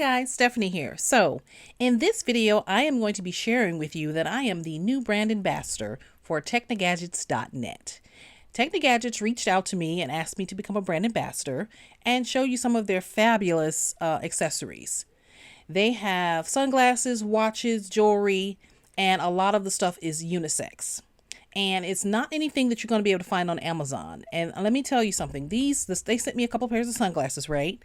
guys, Stephanie here. So in this video, I am going to be sharing with you that I am the new brand ambassador for Technigadgets.net. Technigadgets reached out to me and asked me to become a brand ambassador and show you some of their fabulous accessories. They have sunglasses, watches, jewelry, and a lot of the stuff is unisex. And it's not anything that you're going to be able to find on Amazon. And let me tell you something. They sent me a couple pairs of sunglasses, right?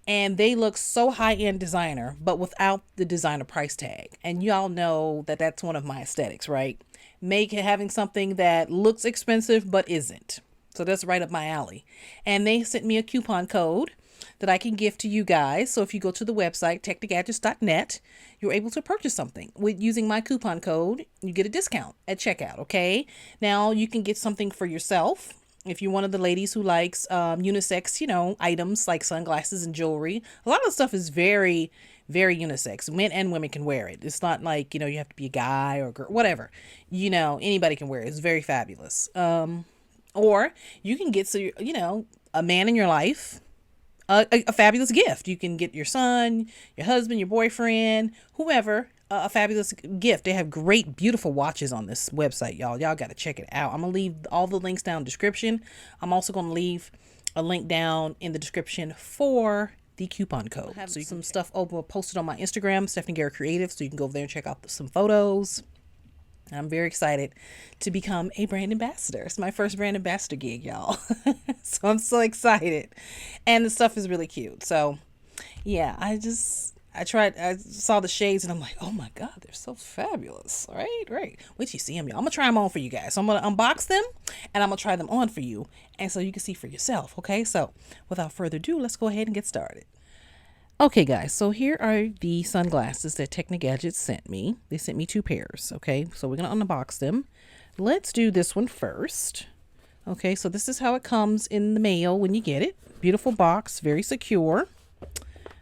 And they look so high-end designer, but without the designer price tag. And y'all know that that's one of my aesthetics, right? Having something that looks expensive but isn't. So that's right up my alley. And they sent me a coupon code that I can give to you guys. So if you go to the website, Technigadgets.net, you're able to purchase something. With using my coupon code, you get a discount at checkout, okay? Now you can get something for yourself. If you're one of the ladies who likes unisex, items like sunglasses and jewelry. A lot of the stuff is very, very unisex. Men and women can wear it. It's not like, you have to be a guy or a girl, whatever. Anybody can wear it. It's very fabulous. Or you can get, a man in your life, a fabulous gift. You can get your son, your husband, your boyfriend, whoever, a fabulous gift. They have great, beautiful watches on this website, y'all. Y'all got to check it out. I'm going to leave all the links down in the description. I'm also going to leave a link down in the description for the coupon code. I have some stuff posted on my Instagram, Stephanie Garrett Creative, so you can go over there and check out some photos. I'm very excited to become a brand ambassador. It's my first brand ambassador gig, y'all. So I'm so excited. And the stuff is really cute. So yeah, I saw the shades and I'm like, oh my God, they're so fabulous. Right. Wait till you see them, y'all. I'm gonna try them on for you guys. So I'm gonna unbox them and I'm gonna try them on for you. And so you can see for yourself. Okay. So without further ado, let's go ahead and get started. Okay, guys, so here are the sunglasses that Technigadgets sent me. They sent me 2 pairs, okay? So we're going to unbox them. Let's do this one first. Okay, so this is how it comes in the mail when you get it. Beautiful box, very secure.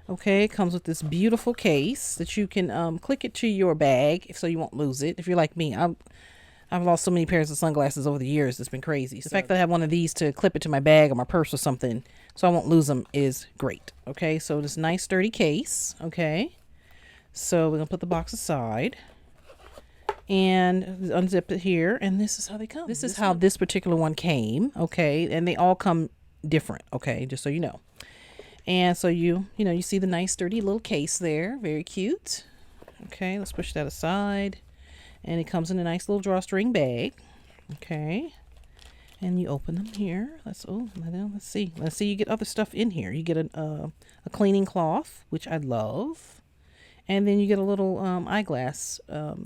Okay, it comes with this beautiful case that you can click it to your bag so you won't lose it. If you're like me, I've lost so many pairs of sunglasses over the years. It's been crazy. The fact that I have one of these to clip it to my bag or my purse or something so I won't lose them is great. Okay, so this nice sturdy case. Okay, so we're going to put the box aside and unzip it here. And this is how they come. This is how this particular one came. Okay, and they all come different. Okay, just so you know. And so you see the nice sturdy little case there. Very cute. Okay, let's push that aside. And it comes in a nice little drawstring bag. Okay. And you open them here. Let's see. You get other stuff in here. You get a cleaning cloth, which I love. And then you get a little eyeglass a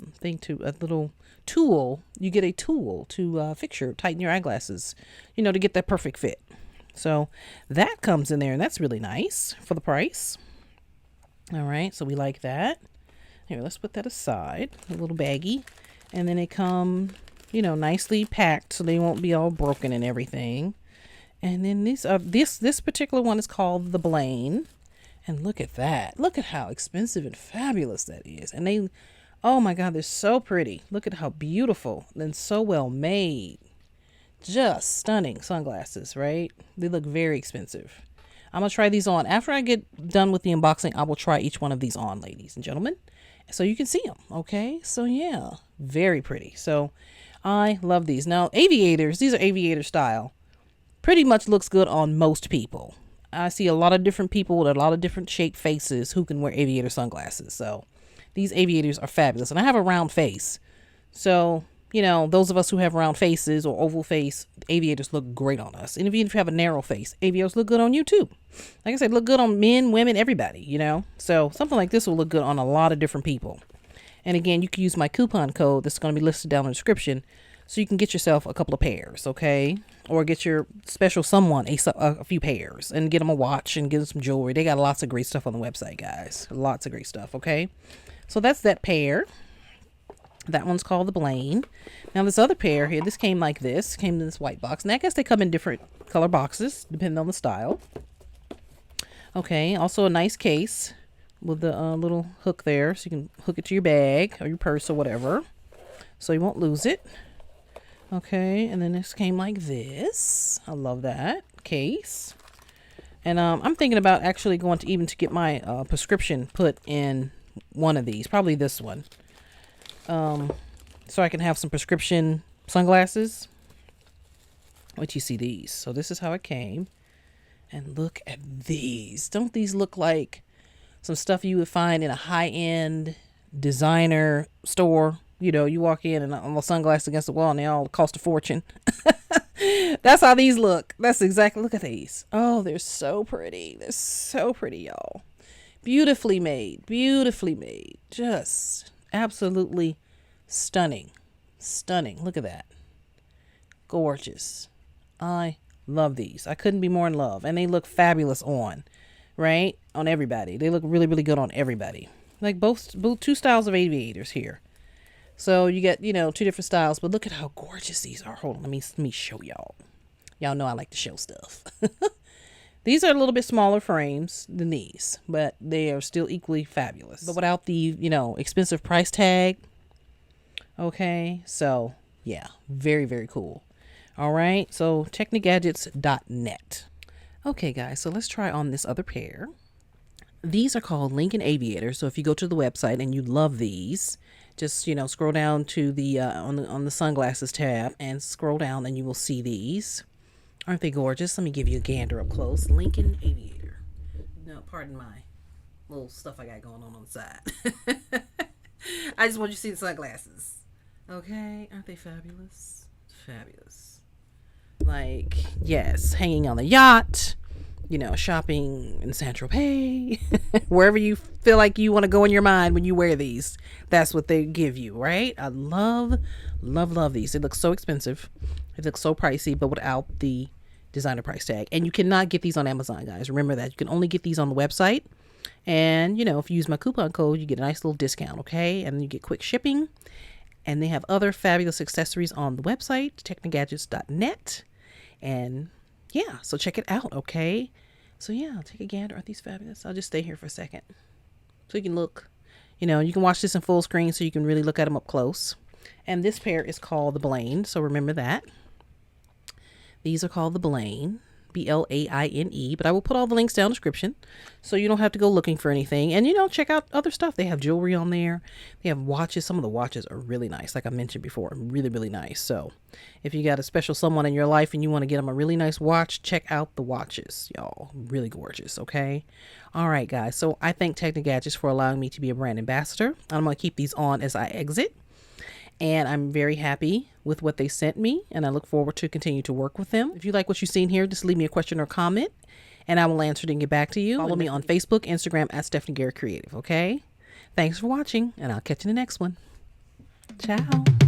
little tool. You get a tool to tighten your eyeglasses, to get that perfect fit. So that comes in there, and that's really nice for the price. All right, so we like that. Here, let's put that aside, a little baggie. And then they come, nicely packed so they won't be all broken and everything. And then this particular one is called the Blaine. And look at that. Look at how expensive and fabulous that is. And oh my God, they're so pretty. Look at how beautiful and so well made. Just stunning sunglasses, right? They look very expensive. I'm going to try these on. After I get done with the unboxing, I will try each one of these on, ladies and gentlemen, so you can see them. Okay, so yeah, very pretty. So I love these. Now, aviators, these are aviator style. Pretty much looks good on most people. I see a lot of different people with a lot of different shaped faces who can wear aviator sunglasses. So these aviators are fabulous. And I have a round face. So, those of us who have round faces or oval face, aviators look great on us. And even if you have a narrow face, aviators look good on you too. Like I said, look good on men, women, everybody, So something like this will look good on a lot of different people. And again, you can use my coupon code that's going to be listed down in the description so you can get yourself a couple of pairs, okay? Or get your special someone a few pairs and get them a watch and get them some jewelry. They got lots of great stuff on the website, guys. Lots of great stuff, okay? So that's that pair. That one's called the Blaine. Now this other pair here, this came like this. Came in this white box. And I guess they come in different color boxes depending on the style. Okay, also a nice case with the little hook there. So you can hook it to your bag or your purse or whatever. So you won't lose it. Okay, and then this came like this. I love that case. And I'm thinking about actually going to even to get my prescription put in one of these, probably this one, so I can have some prescription sunglasses. Wait, you see these? So this is how it came, and look at these. Don't these look like some stuff you would find in a high-end designer store? You know, you walk in and all the sunglasses against the wall, and they all cost a fortune. That's how these look. That's exactly. Look at these. Oh, they're so pretty. They're so pretty, y'all. Beautifully made. Beautifully made. Just absolutely stunning. Stunning. Look at that. Gorgeous. I love these. I couldn't be more in love. And they look fabulous on, right? On everybody. They look really, really good on everybody. Like both two styles of aviators here. So you get, you know, two different styles, but look at how gorgeous these are. Hold on, let me show y'all. Y'all know I like to show stuff. These are a little bit smaller frames than these, but they are still equally fabulous. But without the, you know, expensive price tag. Okay, so yeah, very, very cool. All right, so Technigadgets.net. Okay, guys, so let's try on this other pair. These are called Lincoln Aviators. So if you go to the website and you love these, just, you know, scroll down to the on the sunglasses tab and scroll down and you will see these. Aren't they gorgeous? Let me give you a gander up close. Lincoln Aviator. No, pardon my little stuff I got going on the side. I just want you to see the sunglasses. Okay, aren't they fabulous? Fabulous. Like, yes, hanging on the yacht. You know, shopping in Saint-Tropez, wherever you feel like you want to go in your mind when you wear these. That's what they give you, right? I love, love, love these. They look so expensive. They look so pricey, but without the designer price tag. And you cannot get these on Amazon, guys. Remember that. You can only get these on the website. And, you know, if you use my coupon code, you get a nice little discount, okay? And you get quick shipping. And they have other fabulous accessories on the website, Technigadgets.net. And yeah, so check it out, okay? So yeah, take a gander. Aren't these fabulous? I'll just stay here for a second so you can look. You know, you can watch this in full screen so you can really look at them up close. And this pair is called the Blaine, so remember that. These are called the Blaine, Blaine, but I will put all the links down in the description so you don't have to go looking for anything. And, you know, check out other stuff. They have jewelry on there. They have watches. Some of the watches are really nice, like I mentioned before, really, really nice. So if you got a special someone in your life and you want to get them a really nice watch, check out the watches, y'all. Really gorgeous, okay? All right, guys. So I thank Technigadgets for allowing me to be a brand ambassador. I'm going to keep these on as I exit. And I'm very happy with what they sent me, and I look forward to continue to work with them. If you like what you've seen here, just leave me a question or comment, and I will answer it and get back to you. Follow me on Facebook, Instagram at Stephanie Garrett Creative, okay? Thanks for watching, and I'll catch you in the next one. Ciao.